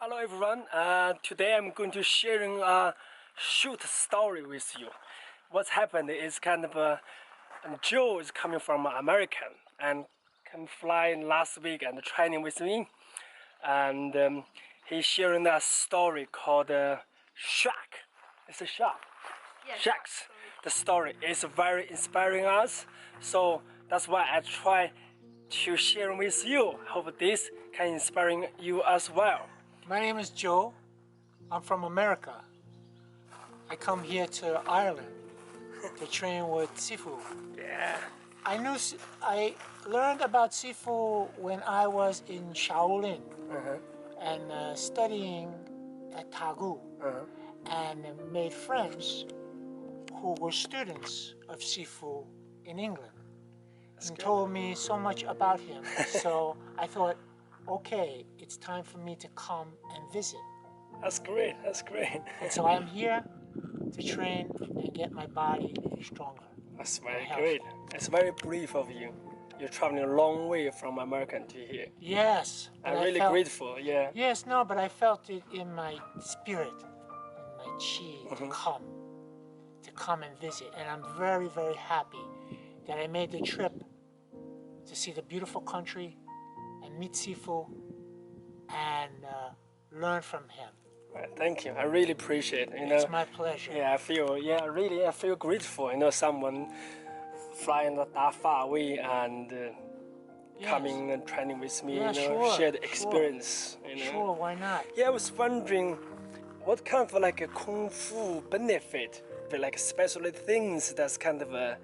Hello everyone. Today I'm going to sharing a short story with you. What's happened is kind of Joe is coming from American and can fly last week and training with me, and he's sharing a story called Shark. It's a shark. Yeah, Sharks. The story is very inspiring us, so that's why I try to share with you. Hope this can inspire you as well. My name is Joe. I'm from America. I come here to Ireland to train with Sifu. Yeah. I learned about Sifu when I was in Shaolin and studying at Tagu, and made friends who were students of Sifu in England and told me so much about him. So I thought, okay, it's time for me to come and visit. That's great. That's great. And so I'm here to train and get my body stronger. That's very healthy. great. It's very brave of you. You're traveling a long way from America to here. Yes. but I'm really grateful. Yeah. Yes, no, but I felt it in my spirit, in my chi, to come and visit. And I'm very, very happy that I made the trip to see the beautiful country and meet Sifu and learn from him. Well, thank you. I really appreciate it. It's my pleasure. Yeah, I feel grateful. Someone flying that far away and coming and training with me. Yeah, sure, share the experience. Sure, why not? Yeah, I was wondering, what kind of like a kung fu benefit, like especially things that's kind of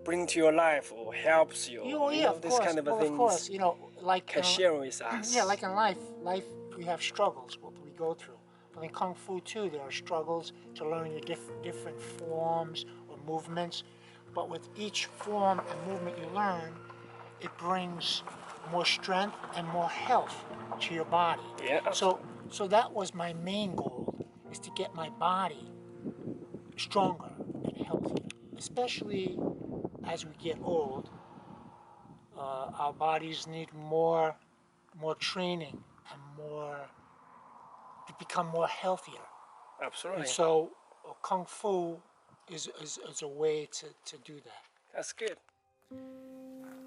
bring to your life or helps you. Of this course. kind of Well, things. Of course, like can share with us. Yeah, like in life we have struggles what we go through. But in Kung Fu too, there are struggles to learn your different forms or movements. But with each form and movement you learn, it brings more strength and more health to your body. Yeah. So that was my main goal, is to get my body stronger and healthier. Especially as we get old, our bodies need more training and to become more healthier. Absolutely. And so Kung Fu is a way to do that. That's good.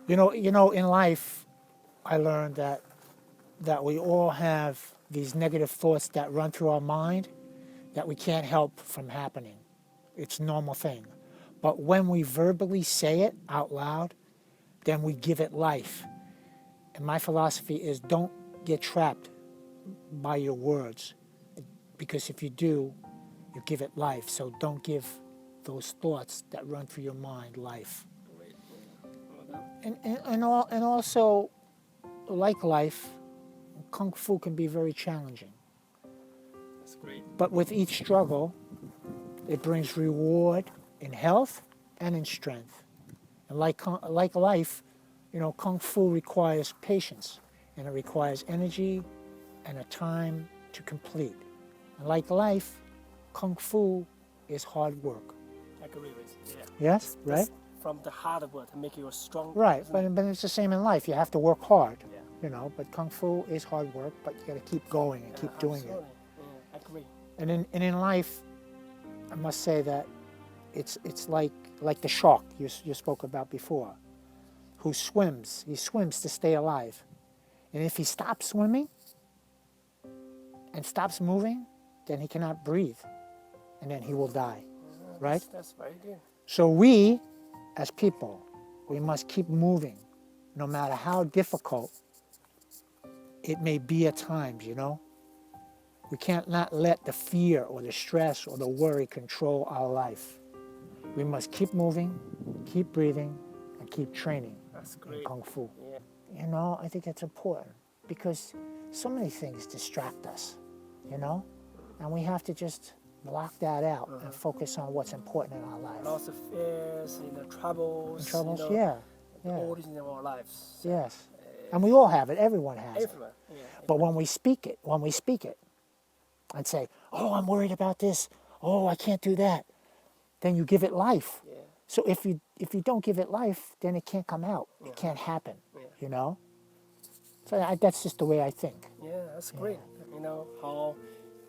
In life, I learned that we all have these negative thoughts that run through our mind that we can't help from happening. It's a normal thing. But when we verbally say it out loud, then we give it life. And my philosophy is, don't get trapped by your words, because if you do, you give it life. So don't give those thoughts that run through your mind life. And also, like life, Kung Fu can be very challenging. That's great. But with each struggle, it brings reward in health and in strength. And like life, Kung Fu requires patience, and it requires energy and a time to complete. And like life, Kung Fu is hard work. I agree with you. Yeah. Yes, right? That's from the hard work to make you strong. Right, but it's the same in life. You have to work hard, Yeah. But Kung Fu is hard work, but you got to keep going and keep doing it. Yeah, I agree. And in life, I must say that it's like the shark you spoke about before, who swims. He swims to stay alive. And if he stops swimming and stops moving, then he cannot breathe. And then he will die, right? That's very good. So we, as people, we must keep moving, no matter how difficult it may be at times, We can't not let the fear or the stress or the worry control our life. We must keep moving, keep breathing, and keep training. That's great. In Kung Fu. Yeah. I think it's important because so many things distract us, And we have to just block that out and focus on what's important in our life. Lots of fears, troubles. Troubles, All these in our lives. Yes. And we all have it. Everyone has Everyone. it. Yeah. But when we speak it, and say, "Oh, I'm worried about this. Oh, I can't do that," then you give it life. Yeah. So if you don't give it life, then it can't come out. It can't happen. Yeah. So that's just the way I think. Yeah, that's great. you know, how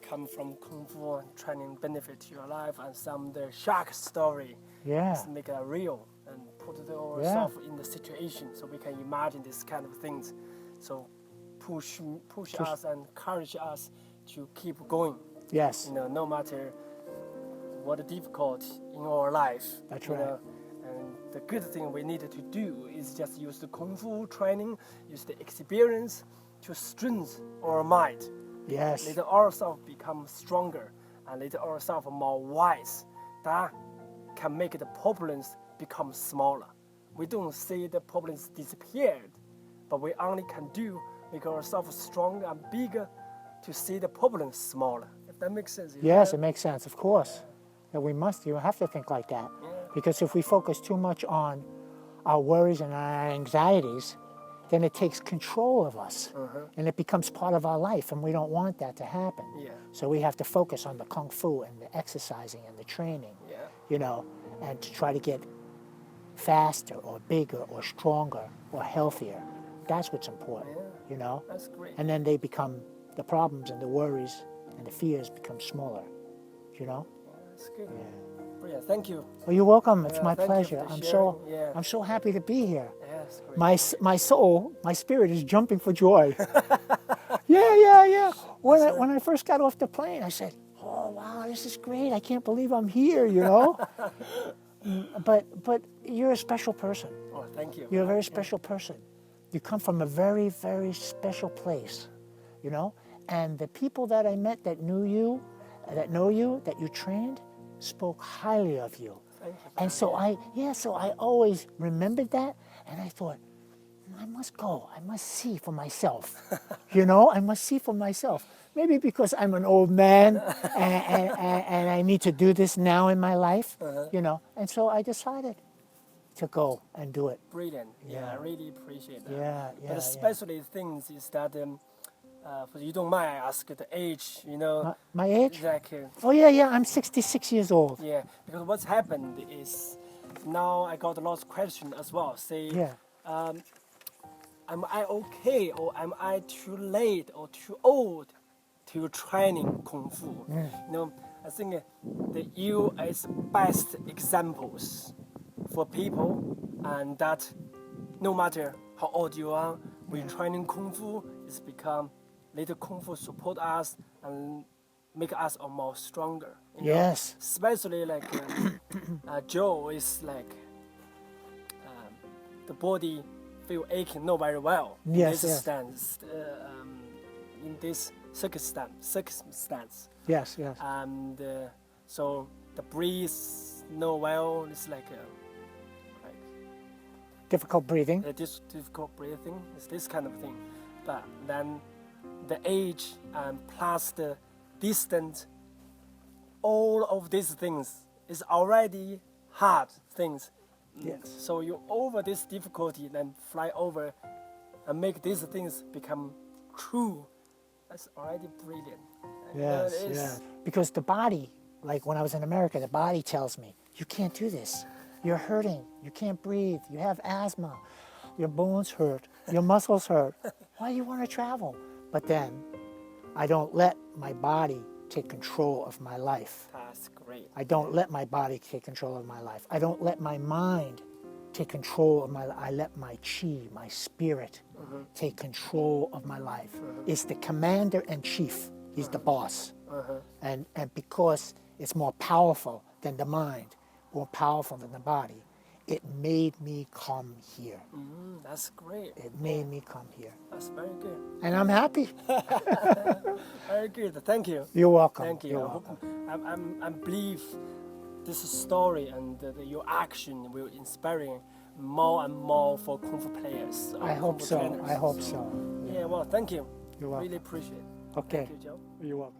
come from Kung Fu training benefit to your life, and some the shark story. Yeah. Let's make it real and put ourselves in the situation so we can imagine this kind of things. So push us and encourage us to keep going. Yes. You know, no matter what difficult in our life. That's you right. know. And the good thing we need to do is just use the Kung Fu training, use the experience to strengthen our mind. Yes. Let ourselves become stronger and let ourselves more wise. That can make the problems become smaller. We don't see the problems disappeared, but we only can do make ourselves stronger and bigger to see the problems smaller. If that makes sense. Yes, it makes sense, of course. That you have to think like that. Yeah. Because if we focus too much on our worries and our anxieties, then it takes control of us. And it becomes part of our life, and we don't want that to happen. Yeah. So we have to focus on the Kung Fu and the exercising and the training, Yeah. you know, and to try to get faster or bigger or stronger or healthier. That's what's important, you know? That's great. And then the problems and the worries and the fears become smaller, you know? That's good. Yeah. Brilliant. Thank you. Well, you're welcome. It's Yeah, my thank you pleasure. for I'm sharing. Yeah. I'm so happy to be here. Yeah, that's great. My soul, my spirit is jumping for joy. Yeah. When I first got off the plane, I said, "Oh wow, this is great! I can't believe I'm here." You know. But you're a special person. Oh, thank you. You're a very special person. You come from a very, very special place, you know? And the people that I met that know you, that you trained, spoke highly of you. Thank you. And so I always remembered that, and I thought, I must go. I must see for myself. You know, I must see for myself. Maybe because I'm an old man and I need to do this now in my life, you know. And so I decided to go and do it. Brilliant. Yeah, Yeah. I really appreciate that. Yeah. But especially things is that, if you don't mind, I ask the age, you know. My age? Like, Oh, yeah, I'm 66 years old. yeah, because what's happened is now I got a lot of questions as well. Say, Yeah. am I okay or am I too late or too old to training Kung Fu? You know, I think the you is best examples for people, and that no matter how old you are, we training Kung Fu is become little Kung Fu support us and make us more stronger. You know? Yes. Especially like Joe is like the body feel aching not very well Yes, in this yes. stance, in this circumstance. Yes. And so the breeze not well. It's like Difficult breathing. difficult breathing. It's this kind of thing. But then the age and plus the distance, all of these things is already hard things. Yes. So you over this difficulty, then fly over and make these things become true. That's already brilliant. And, Yes. Because the body, like when I was in America, the body tells me, you can't do this. You're hurting. You can't breathe. You have asthma. Your bones hurt. Your muscles hurt. Why do you want to travel? But then I don't let my body take control of my life. That's great. I don't let my body take control of my life. I don't let my mind take control of my life. I let my chi, my spirit, take control of my life. It's the commander in chief. He's the boss. And because it's more powerful than the mind, more powerful than the body, it made me come here. That's great. It made me come here. That's very good. And I'm happy. Very good. Thank you. You're welcome. Thank you. You're I hope- welcome. I believe this story and your action will inspire more and more for Kung Fu players. or I Kung hope Fu so. trainers. I hope so. Yeah, well, thank you. You're welcome. Really appreciate it. Okay. Thank you, Joe. You're welcome.